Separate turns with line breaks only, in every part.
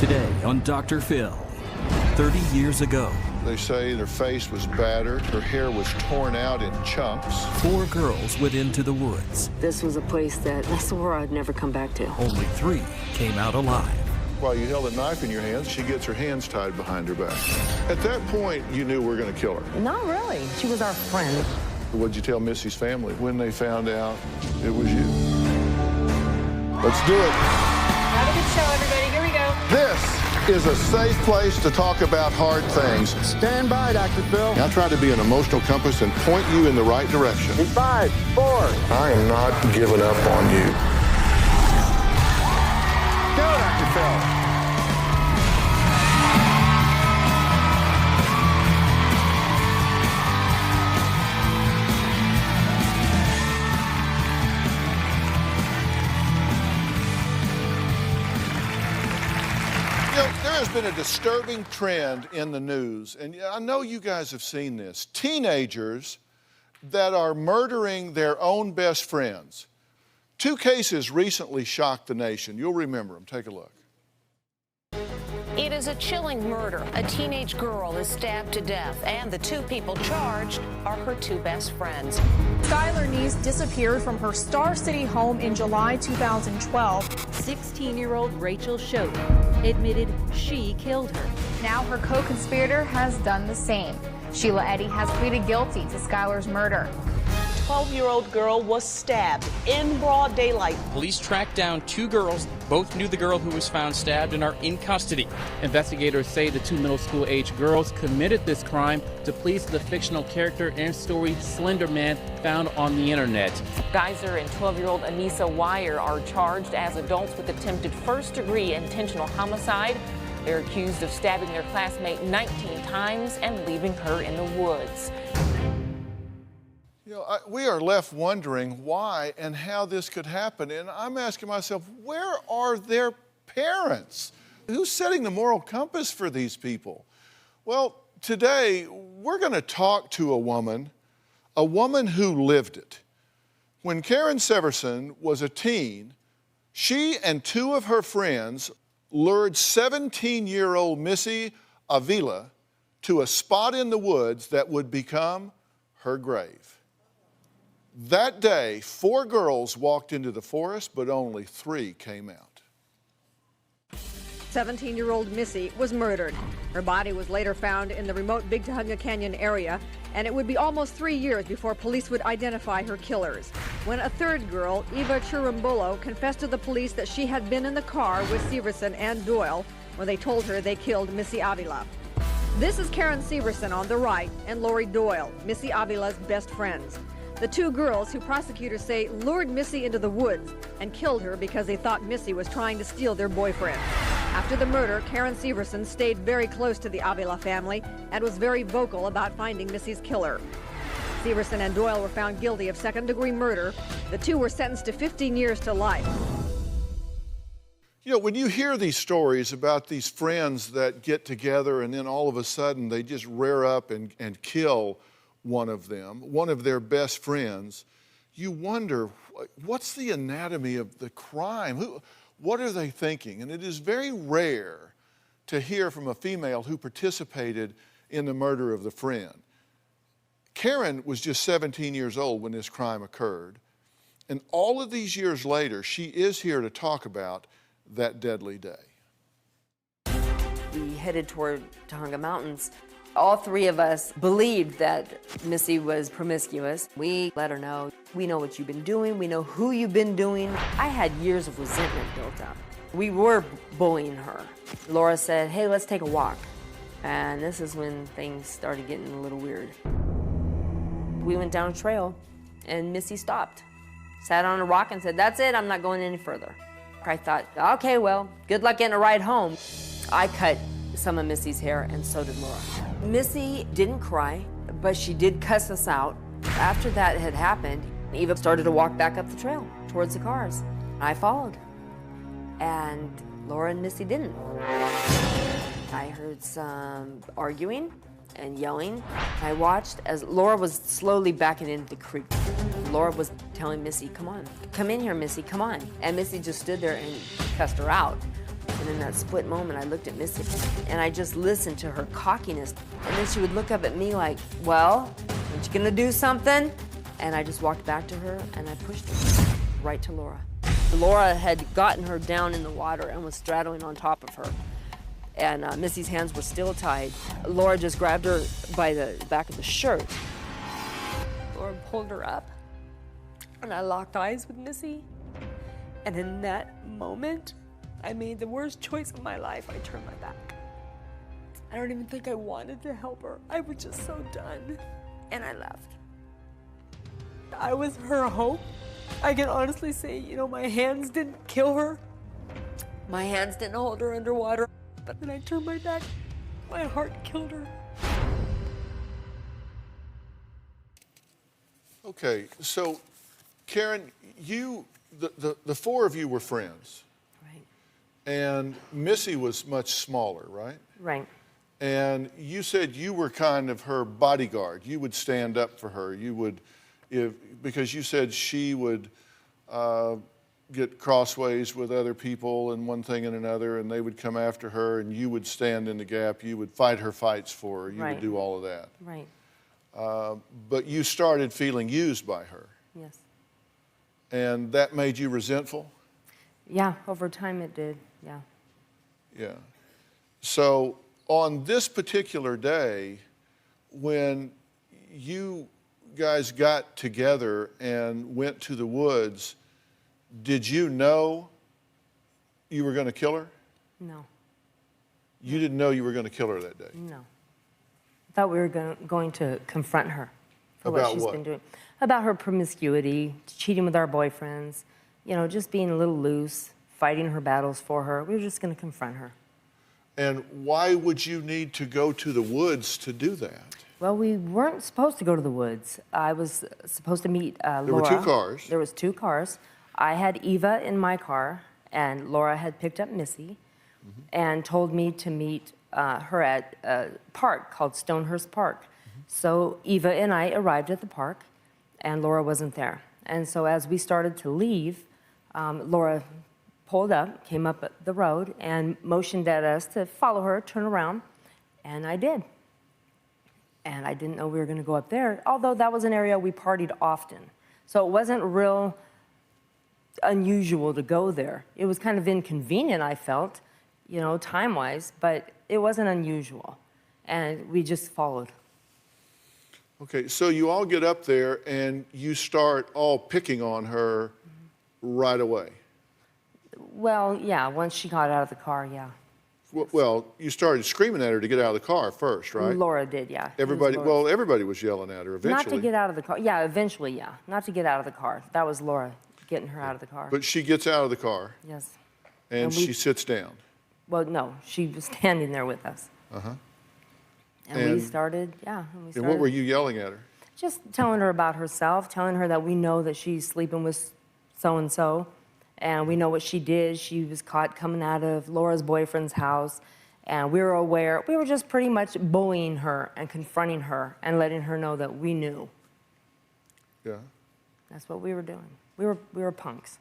Today on Dr. Phil, 30 years ago.
They say her face was battered, her hair was torn out in chunks.
4 girls went into the woods.
This was a place that I swore I'd never come back to.
Only 3 came out alive.
While you held a knife in your hands, she gets her hands tied behind her back. At that point, you knew we were going to kill her.
Not really. She was our friend.
What'd you tell Missy's family when they found out it was you? Let's do it.
Have a good show, everybody. Here we go.
This is a safe place to talk about hard things.
Stand by, Dr. Phil.
I try to be an emotional compass and point you in the right direction.
In 5, 4.
I am not giving up on you.
Go, Dr. Phil.
There has been a disturbing trend in the news, and I know you guys have seen this. Teenagers that are murdering their own best friends. 2 cases recently shocked the nation. You'll remember them. Take a look.
It is a chilling murder. A teenage girl is stabbed to death, and the 2 people charged are her 2 best friends.
Skylar Neese disappeared from her Star City home in July 2012.
16-year-old Rachel Schoten admitted she killed her.
Now her co-conspirator has done the same. Sheila Eddy has pleaded guilty to Skylar's murder.
12-year-old girl was stabbed in broad daylight.
Police tracked down 2 girls. Both knew the girl who was found stabbed and are in custody. Investigators say the 2 middle school age girls committed this crime to please the fictional character and story Slender Man found on the internet.
Geyser and 12-year-old Anissa Wire are charged as adults with attempted first-degree intentional homicide. They're accused of stabbing their classmate 19 times and leaving her in the woods.
You know, we are left wondering why and how this could happen. And I'm asking myself, where are their parents? Who's setting the moral compass for these people? Well, today we're going to talk to a woman who lived it. When Karen Severson was a teen, she and 2 of her friends lured 17-year-old Missy Avila to a spot in the woods that would become her grave. That day, 4 girls walked into the forest, but only 3 came out.
17-year-old Missy was murdered. Her body was later found in the remote Big Tujunga Canyon area, and it would be almost 3 years before police would identify her killers. When a 3rd girl, Eva Chirambolo, confessed to the police that she had been in the car with Severson and Doyle when they told her they killed Missy Avila. This is Karen Severson on the right and Lori Doyle, Missy Avila's best friends. The 2 girls who prosecutors say lured Missy into the woods and killed her because they thought Missy was trying to steal their boyfriend. After the murder, Karen Severson stayed very close to the Avila family and was very vocal about finding Missy's killer. Severson and Doyle were found guilty of 2nd-degree murder. The 2 were sentenced to 15 years to life.
You know, when you hear these stories about these friends that get together and then all of a sudden they just rear up and kill one of them, one of their best friends, you wonder, what's the anatomy of the crime? What are they thinking? And it is very rare to hear from a female who participated in the murder of the friend. Karen was just 17 years old when this crime occurred. And all of these years later, she is here to talk about that deadly day.
We headed toward Tujunga Mountains. All 3 of us believed that Missy was promiscuous. We let her know, we know what you've been doing, we know who you've been doing. I had years of resentment built up. We were bullying her. Laura said, hey, let's take a walk. And this is when things started getting a little weird. We went down a trail and Missy stopped, sat on a rock and said, that's it, I'm not going any further. I thought, okay, well, good luck getting a ride home. I cut some of Missy's hair, and so did Laura. Missy didn't cry, but she did cuss us out. After that had happened, Eva started to walk back up the trail towards the cars. I followed, and Laura and Missy didn't. I heard some arguing and yelling. I watched as Laura was slowly backing into the creek. Laura was telling Missy, come on, come in here, Missy, come on. And Missy just stood there and cussed her out. And in that split moment, I looked at Missy, and I just listened to her cockiness. And then she would look up at me like, well, aren't you gonna do something? And I just walked back to her, and I pushed her right to Laura. Laura had gotten her down in the water and was straddling on top of her. And Missy's hands were still tied. Laura just grabbed her by the back of the shirt. Laura pulled her up, and I locked eyes with Missy. And in that moment, I made the worst choice of my life. I turned my back. I don't even think I wanted to help her. I was just so done. And I left. I was her hope. I can honestly say, you know, my hands didn't kill her. My hands didn't hold her underwater. But when I turned my back, my heart killed her.
Okay, so Karen, the four of you were friends.
Right.
And Missy was much smaller, right?
Right.
And you said you were kind of her bodyguard. You would stand up for her. You would, because you said she would get crossways with other people and one thing and another, and they would come after her, and you would stand in the gap. You would fight her fights for her. You would do all of that.
Right.
But you started feeling used by her.
Yes.
And that made you resentful?
Yeah, over time it did, yeah.
Yeah. So on this particular day, when you guys got together and went to the woods, did you know you were going to kill her?
No.
You didn't know you were going to kill her that day?
No. I thought we were going to confront her for
About
what she's been doing. About her promiscuity, cheating with our boyfriends, you know, just being a little loose, fighting her battles for her. We were just going to confront her.
And why would you need to go to the woods to do that?
Well, we weren't supposed to go to the woods. I was supposed to meet Laura.
There were two cars.
There was two cars. I had Eva in my car, and Laura had picked up Missy and told me to meet her at a park called Stonehurst Park. So Eva and I arrived at the park, and Laura wasn't there. And so as we started to leave, Laura pulled up, came up the road, and motioned at us to follow her, turn around, and I did. And I didn't know we were going to go up there, although that was an area we partied often. So it wasn't real unusual to go there. It was kind of inconvenient, I felt, you know, time-wise, but it wasn't unusual. And we just followed.
Okay, so you all get up there and you start all picking on her right away.
Well, yeah, once she got out of the car, yeah.
Well, you started screaming at her to get out of the car first, right?
Laura did, yeah.
Everybody, well, everybody was yelling at her eventually.
Not to get out of the car. Yeah, eventually, yeah. Not to get out of the car. That was Laura getting her out of the car.
But she gets out of the car.
Yes.
And she sits down.
Well, no, she was standing there with us. And we started, yeah.
And what were you yelling at her?
Just telling her about herself, telling her that we know that she's sleeping with so-and-so, and we know what she did. She was caught coming out of Laura's boyfriend's house, and we were aware. We were just pretty much bullying her and confronting her and letting her know that we knew.
Yeah.
That's what we were doing. We were punks.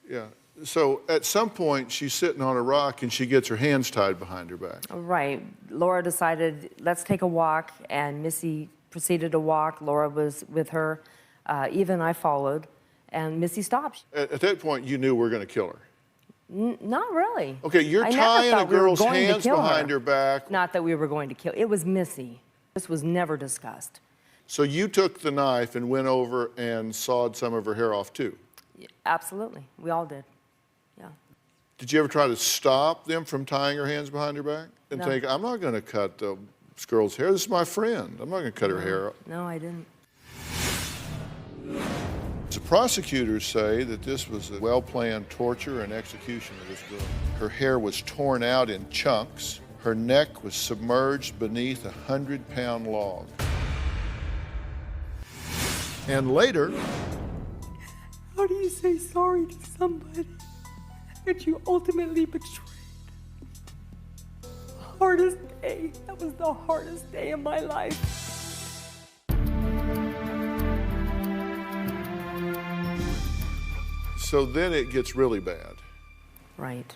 Yeah. So at some point, she's sitting on a rock and she gets her hands tied behind her back.
Right. Laura decided, let's take a walk, and Missy proceeded to walk. Laura was with her. Eva and I followed, and Missy stopped.
At that point, you knew we were going to kill her.
Not really.
Okay, you're tying a girl's hands behind her back.
Not that we were going to kill. It was Missy. This was never discussed.
So you took the knife and went over and sawed some of her hair off too?
Absolutely. We all did. Yeah.
Did you ever try to stop them from tying her hands behind her back? And
No.
think, I'm not going to cut this girl's hair. This is my friend. I'm not going to cut her hair.
No, I didn't.
The prosecutors say that this was a well-planned torture and execution of this girl. Her hair was torn out in chunks. Her neck was submerged beneath a 100-pound log. And later...
How do you say sorry to somebody that you ultimately betrayed? Hardest day. That was the hardest day of my life.
So then it gets really bad.
Right.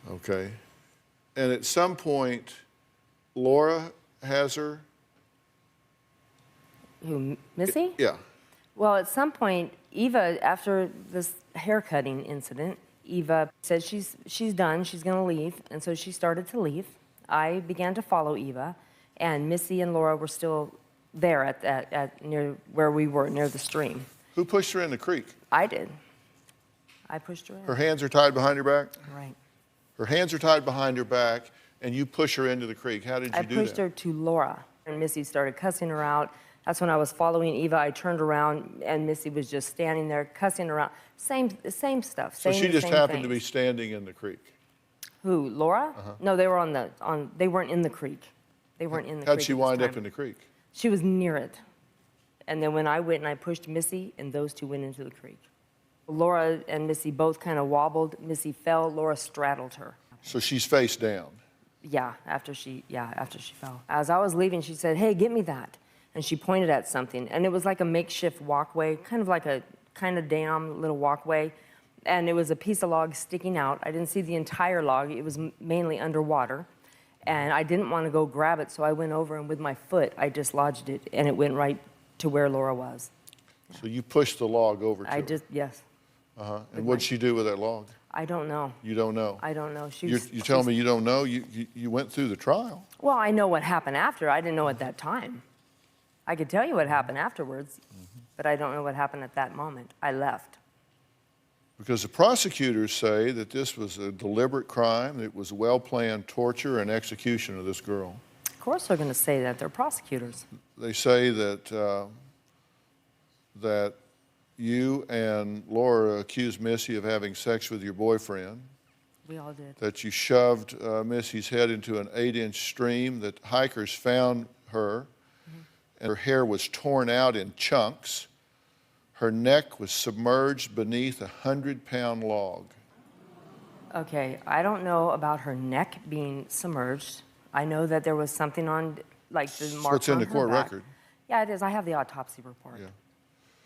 Okay. And at some point, Laura has her?
Who, Missy?
Yeah.
Well, at some point, Eva, after this haircutting incident, Eva said she's done, she's gonna leave, and so she started to leave. I began to follow Eva, and Missy and Laura were still there at near where we were, near the stream.
Who pushed her in the creek?
I did. I pushed her in.
Her hands are tied behind her back?
Right.
Her hands are tied behind her back, and you push her into the creek. How did you do that?
I pushed her to Laura, and Missy started cussing her out. That's when I was following Eva. I turned around, and Missy was just standing there cussing her out. Same stuff.
So she just
same
happened to
things.
be standing in the creek.
Who, Laura?
Uh-huh.
No, they were they weren't in the creek. They weren't in the creek.
How'd she wind up in the creek?
She was near it. And then when I went and I pushed Missy, and those two went into the creek. Laura and Missy both kind of wobbled. Missy fell. Laura straddled her.
So she's face down.
Yeah, after she fell. As I was leaving, she said, "Hey, get me that." And she pointed at something, and it was like a makeshift walkway, kind of like a damn little walkway, and it was a piece of log sticking out. I didn't see the entire log. It was mainly underwater, and I didn't want to go grab it, so I went over, and with my foot, I dislodged it, and it went right to where Laura was.
So you pushed the log over to her?
Yes.
Uh-huh. And what'd she do with that log?
I don't know.
You don't know?
I don't know.
You tell me you don't know? You went through the trial.
Well, I know what happened after. I didn't know at that time. I could tell you what happened afterwards, but I don't know what happened at that moment. I left.
Because the prosecutors say that this was a deliberate crime, it was well-planned torture and execution of this girl.
Of course they're going to say that. They're prosecutors.
They say that, that you and Laura accused Missy of having sex with your boyfriend.
We all did.
That you shoved Missy's head into an 8-inch stream, that hikers found her, and her hair was torn out in chunks. Her neck was submerged beneath a 100-pound log.
Okay, I don't know about her neck being submerged. I know that there was something on, like the mark
What's in
on
the
her
court
back.
record?
Yeah, it is. I have the autopsy report.
Yeah.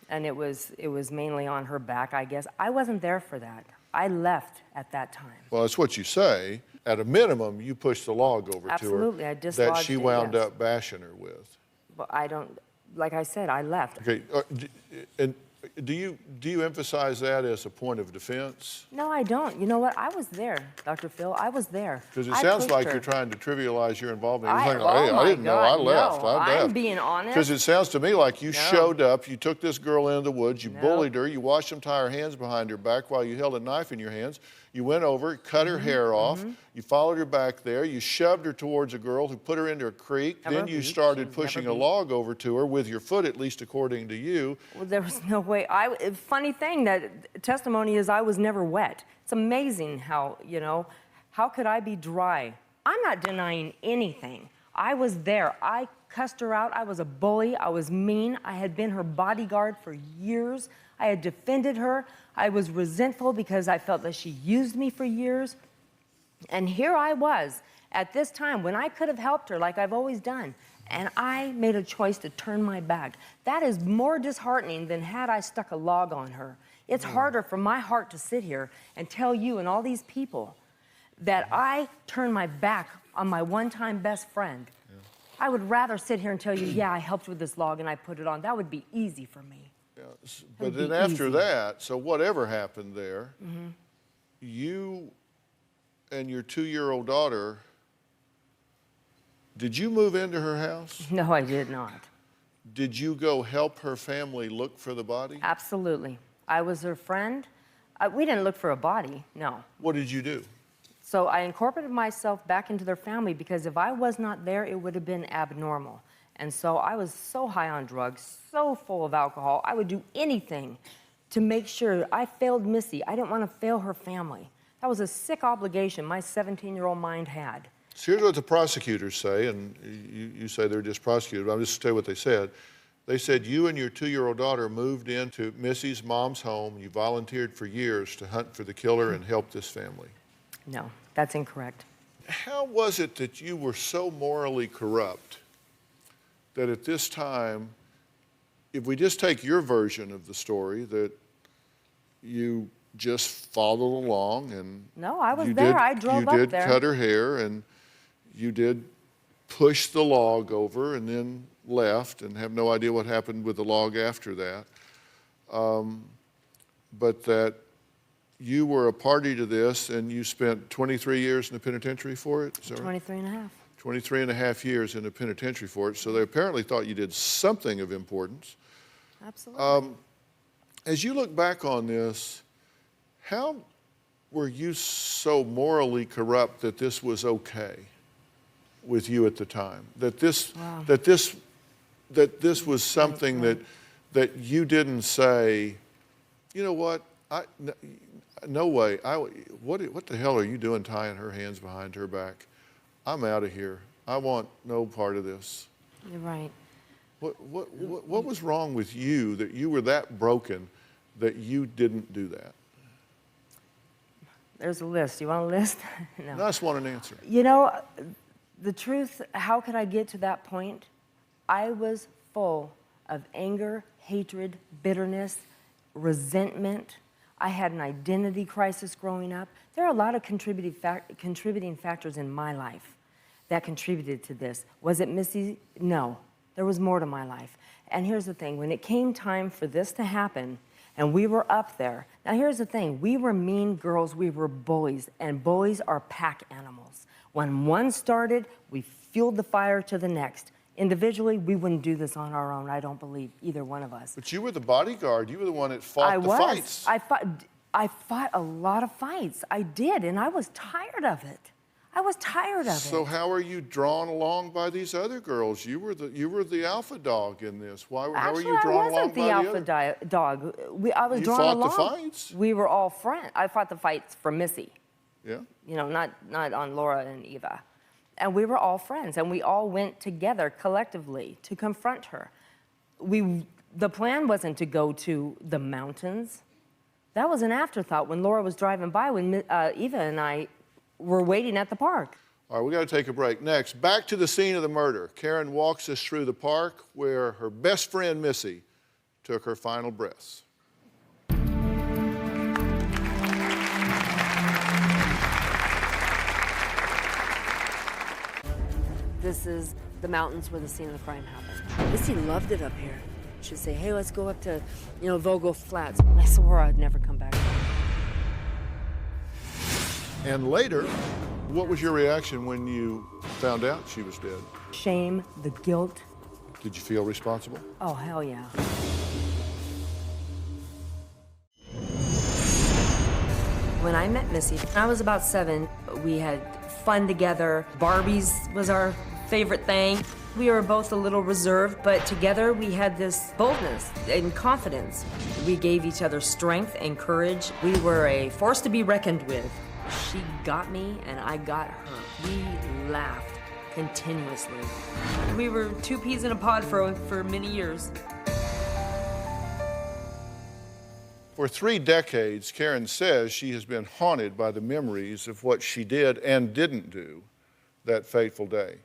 And it was mainly on her back, I guess. I wasn't there for that. I left at that time.
Well, that's what you say. At a minimum, you pushed the log over
Absolutely,
to her
I dislodged
that she
it,
wound
yes.
up bashing her with.
But I don't, like I said, I left.
Okay, and do you emphasize that as a point of defense?
No, I don't. You know what? I was there, Dr. Phil. I was there.
Because it
I
sounds
pushed
like
her.
you're trying to trivialize your involvement. You're thinking,
oh
hey, I
my
didn't know, I
God,
left,
no,
I left.
I'm being honest.
Because it sounds to me like you
No.
showed up, you took this girl into the woods, you
No.
bullied her, you watched them tie her hands behind her back while you held a knife in your hands. You went over, cut her hair off, you followed her back there, you shoved her towards a girl who put her into a creek,
Never
then you
beat.
started
She was
pushing
never
a
beat.
log over to her with your foot, at least according to you.
Well, there was no way. Funny thing, that testimony is I was never wet. It's amazing how, how could I be dry? I'm not denying anything. I was there. I cussed her out. I was a bully. I was mean. I had been her bodyguard for years. I had defended her. I was resentful because I felt that she used me for years. And here I was at this time when I could have helped her like I've always done. And I made a choice to turn my back. That is more disheartening than had I stuck a log on her. It's harder for my heart to sit here and tell you and all these people that I turned my back on my one-time best friend. I would rather sit here and tell you, yeah, I helped with this log and I put it on. That would be easy for me.
Yes. But
would
then
be
after
easy.
that, so whatever happened there, you and your 2-year-old daughter, did you move into her house?
No, I did not.
Did you go help her family look for the body?
Absolutely. I was her friend. We didn't look for a body, no.
What did you do?
So I incorporated myself back into their family because if I was not there, it would have been abnormal. And so I was so high on drugs, so full of alcohol, I would do anything to make sure I failed Missy. I didn't want to fail her family. That was a sick obligation my 17-year-old mind had.
So here's what the prosecutors say, and you say they're just prosecutors, but I'm just going to tell you what they said. They said you and your 2-year-old daughter moved into Missy's mom's home. You volunteered for years to hunt for the killer and help this family.
No, that's incorrect.
How was it that you were so morally corrupt that at this time, if we just take your version of the story, that you just followed along and
No, I was there. I drove up there.
You did cut her hair and you did push the log over and then left and have no idea what happened with the log after that. But that you were a party to this and you spent 23 years in the penitentiary for it? Is that right?
23 and a half.
23 and a half years in the penitentiary for it. So they apparently thought you did something of importance.
Absolutely.
As you look back on this, how were you so morally corrupt that this was okay with you at the time? That this was something that you didn't say, you know what, no way, what the hell are you doing tying her hands behind her back? I'm out of here. I want no part of this.
You're right.
What was wrong with you that you were that broken that you didn't do that?
There's a list. You want a list? No.
I just want an answer.
You know, the truth, how could I get to that point? I was full of anger, hatred, bitterness, resentment. I had an identity crisis growing up. There are a lot of contributing factors in my life that contributed to this. Was it Missy? No. There was more to my life. And here's the thing. When it came time for this to happen, and we were up there. Now here's the thing. We were mean girls. We were bullies. And bullies are pack animals. When one started, we fueled the fire to the next. Individually, we wouldn't do this on our own, I don't believe, either one of us.
But you were the bodyguard. You were the one that fought the fights.
I fought a lot of fights. I did, and I was tired of it. I was tired of it.
So how are you drawn along by these other girls? You were the alpha dog in this. How are you drawn along by the other?
I wasn't the alpha dog. I was drawn along.
You fought the fights?
We were all friends. I fought the fights for Missy.
Yeah.
You know, not on Laura and Eva. And we were all friends, and we all went together collectively to confront her. The plan wasn't to go to the mountains. That was an afterthought when Laura was driving by, when Eva and I were waiting at the park.
All right, we got to take a break. Next, back to the scene of the murder. Karen walks us through the park where her best friend, Missy, took her final breaths.
This is the mountains where the scene of the crime happened. Missy loved it up here. She'd say, hey, let's go up to, Vogel Flats. I swore I'd never come back.
And later, what was your reaction when you found out she was dead?
Shame, the guilt.
Did you feel responsible?
Oh, hell yeah. When I met Missy, I was about 7. We had fun together. Barbies was our favorite thing. We were both a little reserved, but together we had this boldness and confidence. We gave each other strength and courage. We were a force to be reckoned with. She got me and I got her. We laughed continuously. We were 2 peas in a pod for many years.
For 3 decades, Karen says she has been haunted by the memories of what she did and didn't do that fateful day.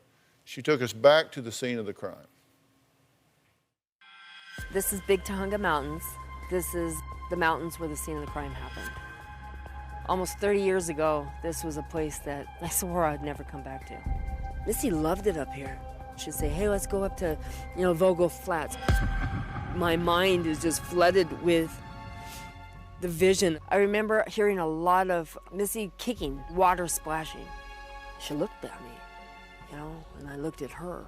She took us back to the scene of the crime.
This is Big Tahunga Mountains. This is the mountains where the scene of the crime happened. Almost 30 years ago, this was a place that I swore I'd never come back to. Missy loved it up here. She'd say, hey, let's go up to, Vogel Flats. My mind is just flooded with the vision. I remember hearing a lot of Missy kicking, water splashing. She looked at me, and I looked at her.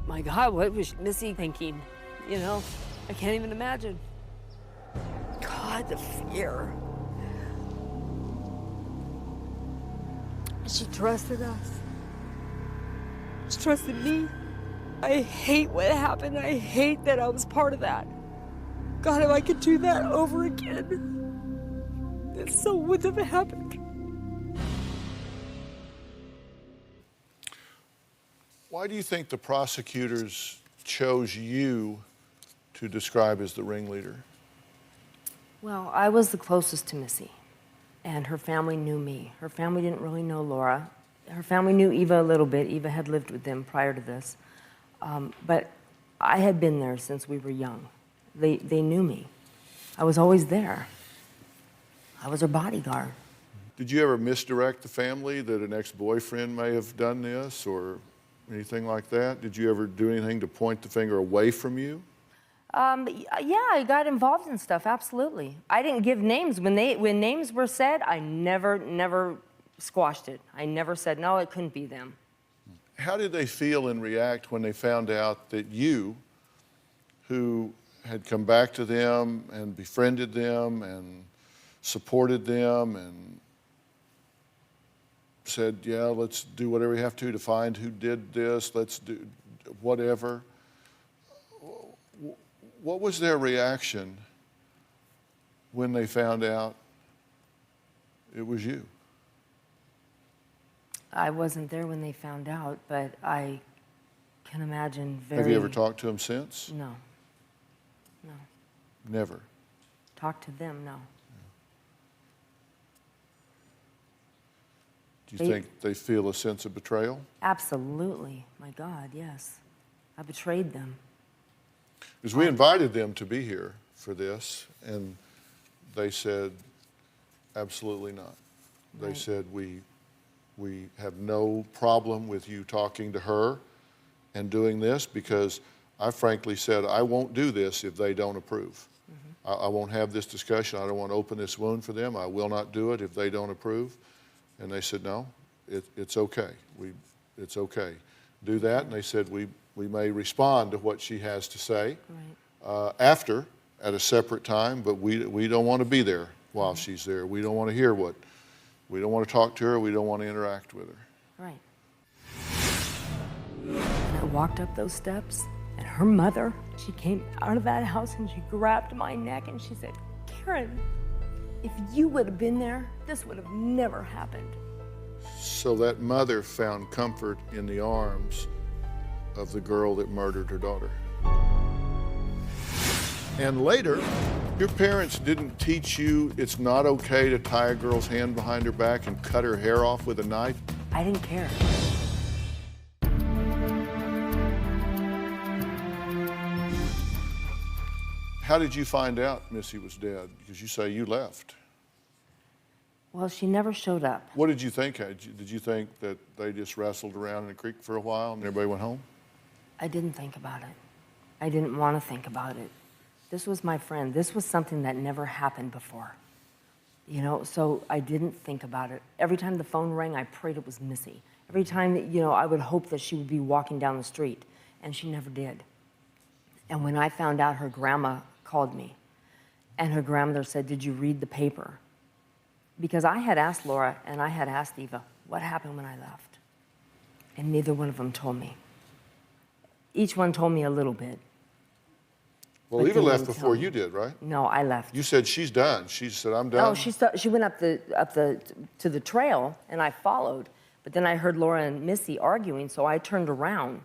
My God, what was Missy thinking? I can't even imagine. God, the fear. She trusted us. She trusted me. I hate what happened. I hate that I was part of that. God, if I could do that over again, it so wouldn't have happened.
Why do you think the prosecutors chose you to describe as the ringleader?
Well, I was the closest to Missy, and her family knew me. Her family didn't really know Laura. Her family knew Eva a little bit. Eva had lived with them prior to this. But I had been there since we were young. They knew me. I was always there. I was her bodyguard.
Did you ever misdirect the family that an ex-boyfriend may have done this or anything like that? Did you ever do anything to point the finger away from you?
Yeah, I got involved in stuff, absolutely. I didn't give names. When names were said, I never squashed it. I never said, no, it couldn't be them.
How did they feel and react when they found out that you, who had come back to them and befriended them and supported them and said, yeah, let's do whatever we have to find who did this, let's do whatever. What was their reaction when they found out it was you?
I wasn't there when they found out, but I can imagine very...
Have you ever talked to them since?
No. No.
Never?
Talked to them, no.
Do you think they feel a sense of betrayal?
Absolutely. My God, yes. I betrayed them.
Because we invited them to be here for this, and they said, absolutely not. They said, we have no problem with you talking to her and doing this, because I frankly said, I won't do this if they don't approve. I won't have this discussion. I don't want to open this wound for them. I will not do it if they don't approve. And they said, no, it's okay. It's okay. Do that. And they said, we may respond to what she has to say after, at a separate time, but we don't want to be there while she's there. We don't want to hear we don't want to talk to her. We don't want to interact with her.
Right. And I walked up those steps, and her mother, she came out of that house and she grabbed my neck and she said, Karen, if you would have been there, this would have never happened.
So that mother found comfort in the arms of the girl that murdered her daughter. And later, your parents didn't teach you it's not okay to tie a girl's hand behind her back and cut her hair off with a knife?
I didn't care.
How did you find out Missy was dead? Because you say you left.
Well, she never showed up.
What did you think? Did you think that they just wrestled around in the creek for a while and everybody went home?
I didn't think about it. I didn't want to think about it. This was my friend. This was something that never happened before. You know, so I didn't think about it. Every time the phone rang, I prayed it was Missy. Every time, you know, I would hope that she would be walking down the street, and she never did. And when I found out, her grandma called me, and her grandmother said, did you read the paper? Because I had asked Laura and I had asked Eva, what happened when I left? And neither one of them told me. Each one told me a little bit.
Well, Eva left before you did, right?
No, I left.
You said she's done. She said, I'm done.
No, she went up to the trail, and I followed. But then I heard Laura and Missy arguing, so I turned around.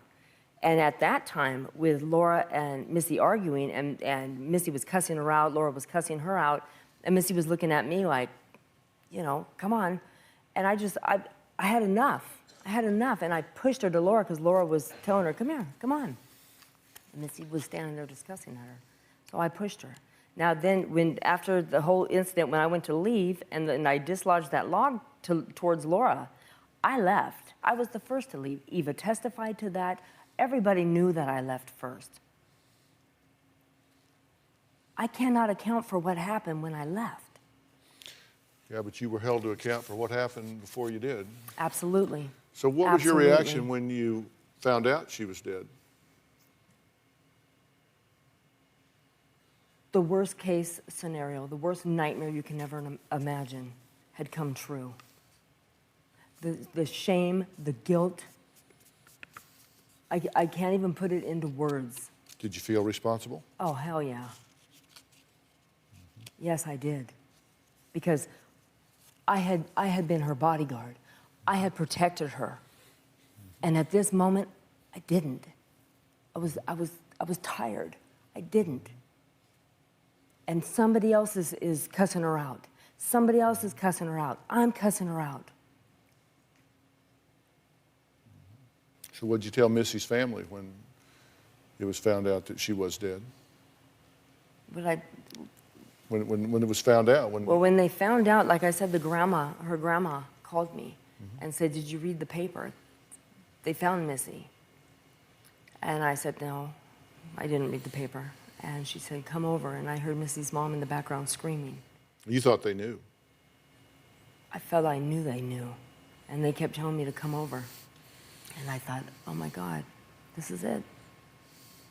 And at that time, with Laura and Missy arguing, and Missy was cussing her out, Laura was cussing her out, and Missy was looking at me like, you know, come on. And I had enough. I had enough, and I pushed her to Laura because Laura was telling her, come here, come on. And Missy was standing there discussing at her. So I pushed her. Now then, after the whole incident, when I went to leave and I dislodged that log towards Laura, I left. I was the first to leave. Eva testified to that. Everybody knew that I left first. I cannot account for what happened when I left.
Yeah, but you were held to account for what happened before you did.
Absolutely.
So what was your reaction when you found out she was dead?
The worst case scenario, the worst nightmare you can ever imagine had come true. The shame, the guilt, I can't even put it into words.
Did you feel responsible?
Oh, hell yeah. Yes, I did. Because I had been her bodyguard. I had protected her. And at this moment, I didn't. I was tired. I didn't. And somebody else is cussing her out. Somebody else is cussing her out. I'm cussing her out.
So what did you tell Missy's family when it was found out that she was dead?
But
when it was found out?
Well, when they found out, like I said, her grandma called me and said, "Did you read the paper? They found Missy." And I said, "No, I didn't read the paper." And she said, "Come over." And I heard Missy's mom in the background screaming.
You thought they knew?
I felt I knew they knew. And they kept telling me to come over. And I thought, oh my God, this is it.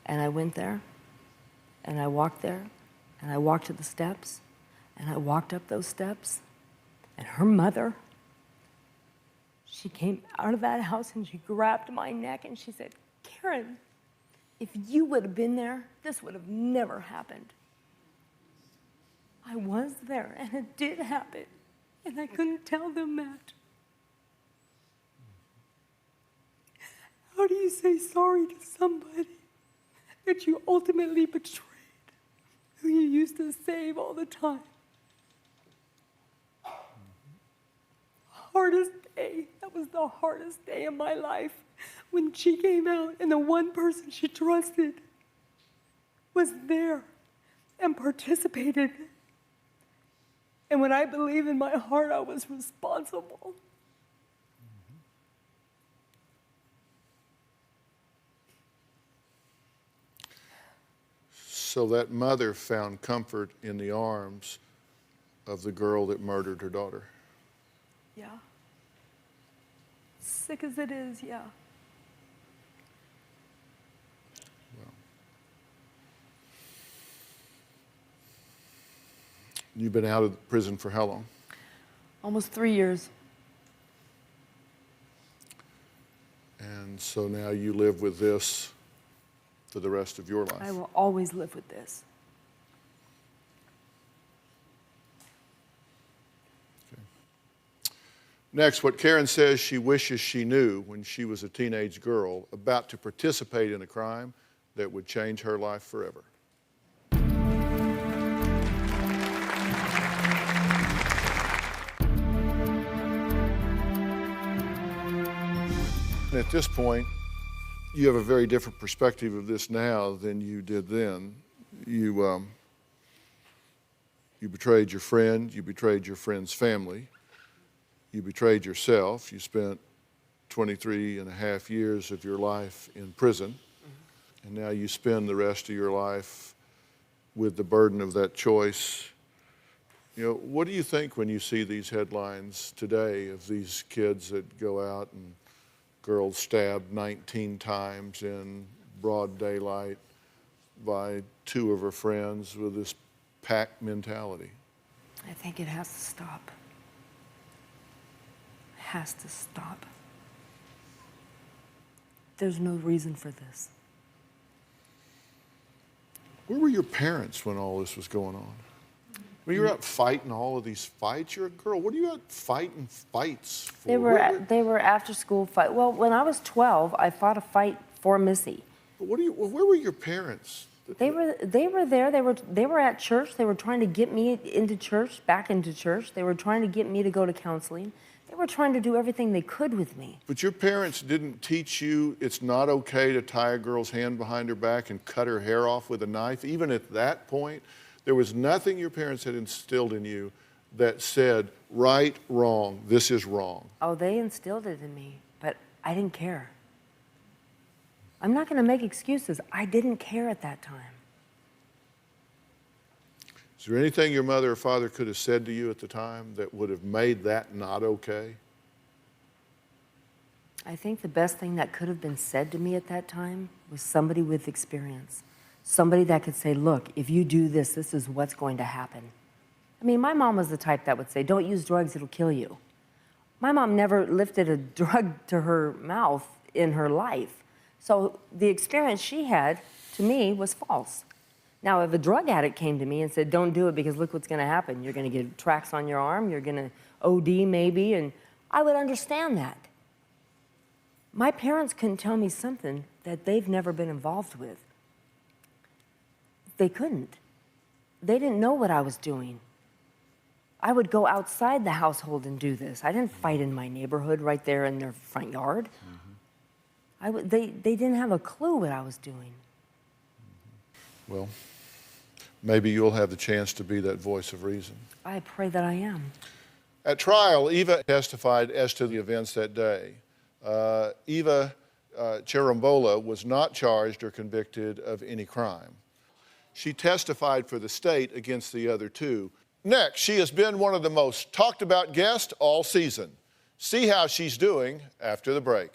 And I went there, and I walked there, and I walked to the steps, and I walked up those steps, and her mother, she came out of that house and she grabbed my neck and she said, "Karen, if you would have been there, this would have never happened." I was there, and it did happen, and I couldn't tell them that. How do you say sorry to somebody that you ultimately betrayed, who you used to save all the time? Hardest day, that was the hardest day of my life, when she came out and the one person she trusted was there and participated. And when I believe in my heart I was responsible.
So that mother found comfort in the arms of the girl that murdered her daughter.
Yeah. Sick as it is, yeah.
Well, you've been out of prison for how long?
Almost 3 years.
And so now you live with this for the rest of your life.
I will always live with this.
Okay. Next, what Karen says she wishes she knew when she was a teenage girl about to participate in a crime that would change her life forever. And at this point, you have a very different perspective of this now than you did then. You betrayed your friend, you betrayed your friend's family, you betrayed yourself. You spent 23 and a half years of your life in prison, and now you spend the rest of your life with the burden of that choice. You know, what do you think when you see these headlines today of these kids that go out and girls stabbed 19 times in broad daylight by two of her friends with this pack mentality?
I think it has to stop. It has to stop. There's no reason for this.
Where were your parents when all this was going on? When you were out fighting all of these fights, you're a girl. What are you out fighting fights for?
They were after school fight. Well, when I was 12, I fought a fight for Missy.
But where were your parents?
They were there. They were at church. They were trying to get me into church, back into church. They were trying to get me to go to counseling. They were trying to do everything they could with me.
But your parents didn't teach you it's not okay to tie a girl's hand behind her back and cut her hair off with a knife. Even at that point, there was nothing your parents had instilled in you that said, right, wrong, this is wrong.
Oh, they instilled it in me, but I didn't care. I'm not going to make excuses. I didn't care at that time.
Is there anything your mother or father could have said to you at the time that would have made that not okay?
I think the best thing that could have been said to me at that time was somebody with experience. Somebody that could say, look, if you do this, this is what's going to happen. I mean, my mom was the type that would say, don't use drugs, it'll kill you. My mom never lifted a drug to her mouth in her life. So the experience she had, to me, was false. Now, if a drug addict came to me and said, don't do it because look what's going to happen. You're going to get tracks on your arm, you're going to OD maybe, and I would understand that. My parents couldn't tell me something that they've never been involved with. They couldn't. They didn't know what I was doing. I would go outside the household and do this. I didn't fight in my neighborhood right there in their front yard. They didn't have a clue what I was doing.
Well, maybe you'll have the chance to be that voice of reason.
I pray that I am.
At trial, Eva testified as to the events that day. Eva Cherumbola was not charged or convicted of any crime. She testified for the state against the other two. Next, she has been one of the most talked about guests all season. See how she's doing after the break.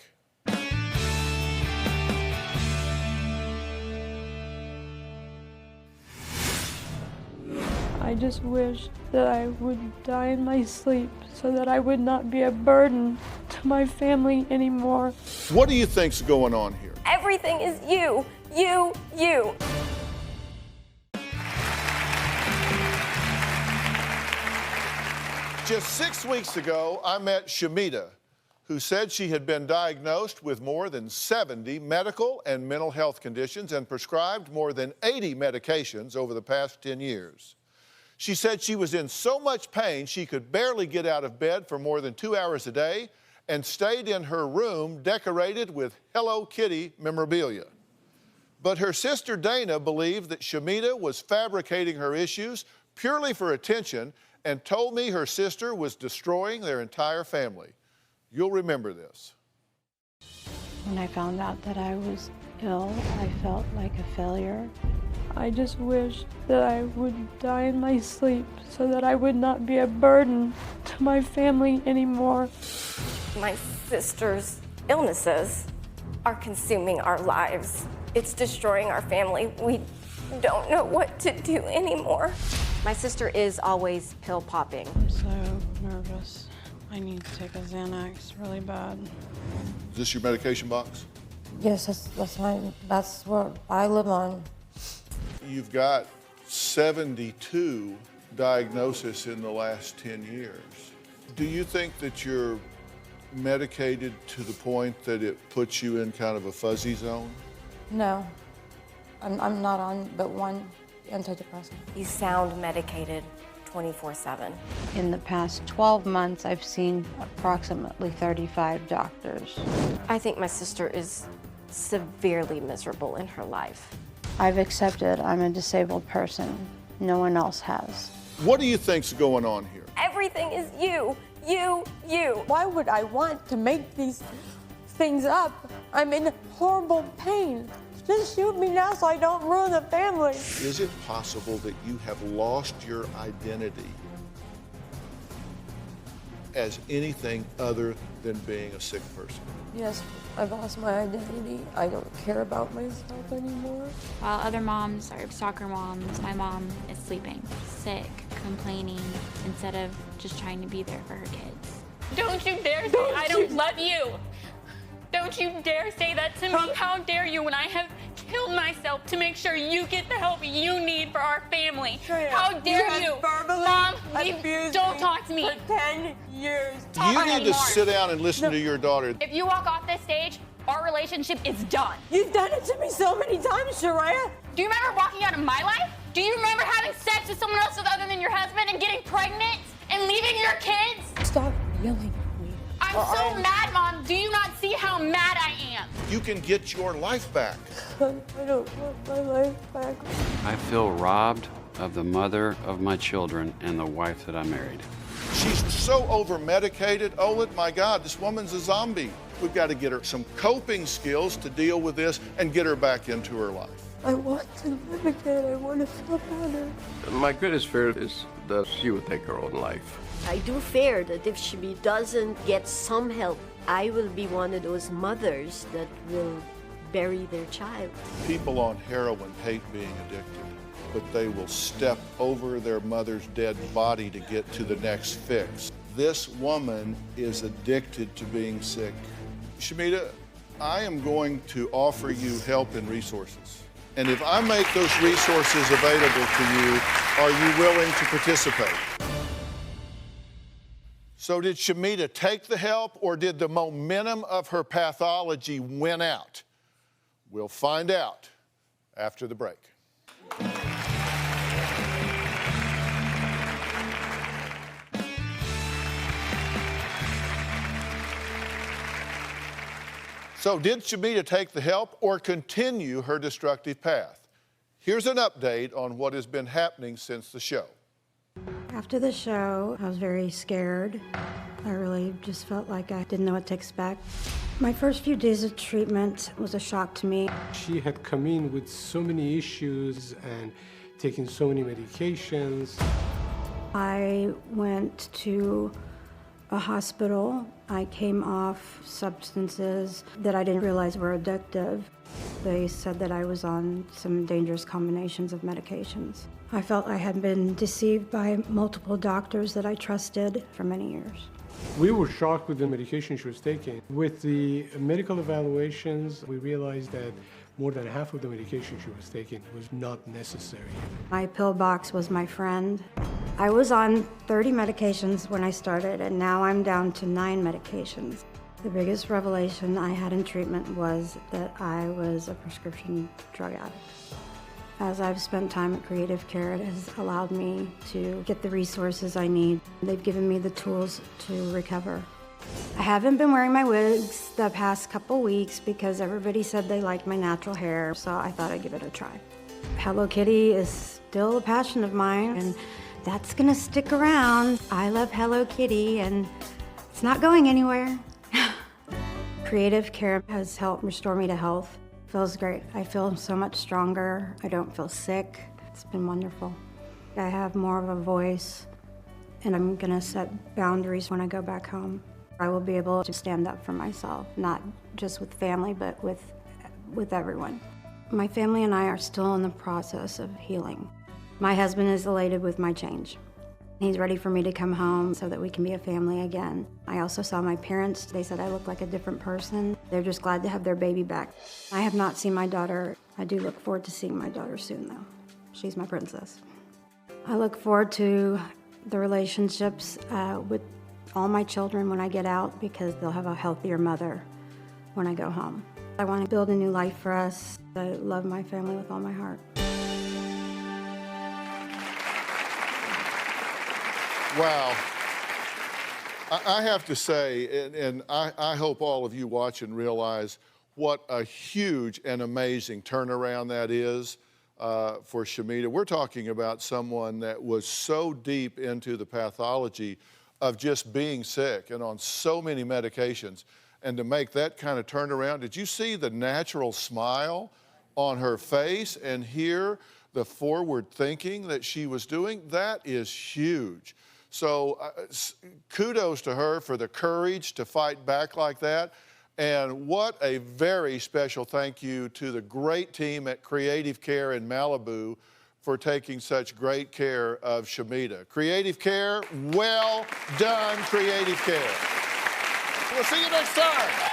I just wish that I would die in my sleep so that I would not be a burden to my family anymore.
What do you think's going on here?
Everything is you, you, you.
Just 6 weeks ago, I met Shemida, who said she had been diagnosed with more than 70 medical and mental health conditions and prescribed more than 80 medications over the past 10 years. She said she was in so much pain she could barely get out of bed for more than 2 hours a day and stayed in her room decorated with Hello Kitty memorabilia. But her sister Dana believed that Shemida was fabricating her issues purely for attention and told me her sister was destroying their entire family. You'll remember this.
When I found out that I was ill, I felt like a failure. I just wish that I would die in my sleep so that I would not be a burden to my family anymore.
My sister's illnesses are consuming our lives. It's destroying our family. We don't know what to do anymore.
My sister is always pill popping.
I'm so nervous. I need to take a Xanax really bad.
Is this your medication box?
Yes, that's what I live on.
You've got 72 diagnoses in the last 10 years. Do you think that you're medicated to the point that it puts you in kind of a fuzzy zone?
No, I'm not on but one antidepressant.
You sound medicated 24/7.
In the past 12 months, I've seen approximately 35 doctors.
I think my sister is severely miserable in her life.
I've accepted I'm a disabled person. No one else has.
What do you think's going on here?
Everything is you, you, you.
Why would I want to make these things up? I'm in horrible pain. Just shoot me now so I don't ruin the family.
Is it possible that you have lost your identity as anything other than being a sick person?
Yes, I've lost my identity. I don't care about myself anymore.
While other moms are soccer moms, my mom is sleeping, sick, complaining, instead of just trying to be there for her kids.
Don't you dare say I don't love you! Don't you dare say that to me! How dare you when I have killed myself to make sure you get the help you need for our family? How dare you! Mom, don't talk to me!
For 10 years.
You need to sit down and listen to your daughter.
If you walk off this stage, our relationship is done.
You've done it to me so many times, Shariah.
Do you remember walking out of my life? Do you remember having sex with someone else other than your husband and getting pregnant and leaving your kids?
Stop yelling.
I'm so mad, Mom. Do you not see how mad I am?
You can get your life back.
I don't want my life back.
I feel robbed of the mother of my children and the wife that I married.
She's so over-medicated. Oh, my God, this woman's a zombie. We've got to get her some coping skills to deal with this and get her back into her life.
I want to live again. I want to feel better.
My greatest fear is that she would take her own life.
I do fear that if she doesn't get some help, I will be one of those mothers that will bury their child.
People on heroin hate being addicted, but they will step over their mother's dead body to get to the next fix. This woman is addicted to being sick. Shemida, I am going to offer you help and resources. And if I make those resources available to you, are you willing to participate? So did Shemida take the help, or did the momentum of her pathology win out? We'll find out after the break. So did Shemida take the help or continue her destructive path? Here's an update on what has been happening since the show.
After the show, I was very scared. I really just felt like I didn't know what to expect. My first few days of treatment was a shock to me.
She had come in with so many issues and taking so many medications.
I went to a hospital. I came off substances that I didn't realize were addictive. They said that I was on some dangerous combinations of medications. I felt I had been deceived by multiple doctors that I trusted for many years.
We were shocked with the medication she was taking. With the medical evaluations, we realized that more than half of the medication she was taking was not necessary.
My pill box was my friend. I was on 30 medications when I started, and now I'm down to 9 medications. The biggest revelation I had in treatment was that I was a prescription drug addict. As I've spent time at Creative Care, it has allowed me to get the resources I need. They've given me the tools to recover. I haven't been wearing my wigs the past couple weeks because everybody said they liked my natural hair, so I thought I'd give it a try. Hello Kitty is still a passion of mine, and that's gonna stick around. I love Hello Kitty, and it's not going anywhere. Creative Care has helped restore me to health. Feels great. I feel so much stronger. I don't feel sick. It's been wonderful. I have more of a voice, and I'm gonna set boundaries when I go back home. I will be able to stand up for myself, not just with family, but with everyone. My family and I are still in the process of healing. My husband is elated with my change. He's ready for me to come home so that we can be a family again. I also saw my parents. They said I look like a different person. They're just glad to have their baby back. I have not seen my daughter. I do look forward to seeing my daughter soon, though. She's my princess. I look forward to the relationships with all my children when I get out, because they'll have a healthier mother when I go home. I want to build a new life for us. I love my family with all my heart.
Wow. I have to say, and I hope all of you watching realize what a huge and amazing turnaround that is for Shemida. We're talking about someone that was so deep into the pathology of just being sick and on so many medications, and to make that kind of turnaround. Did you see the natural smile on her face and hear the forward thinking that she was doing? That is huge. So kudos to her for the courage to fight back like that. And what a very special thank you to the great team at Creative Care in Malibu for taking such great care of Shemida. Creative Care, well done, Creative Care. We'll see you next time.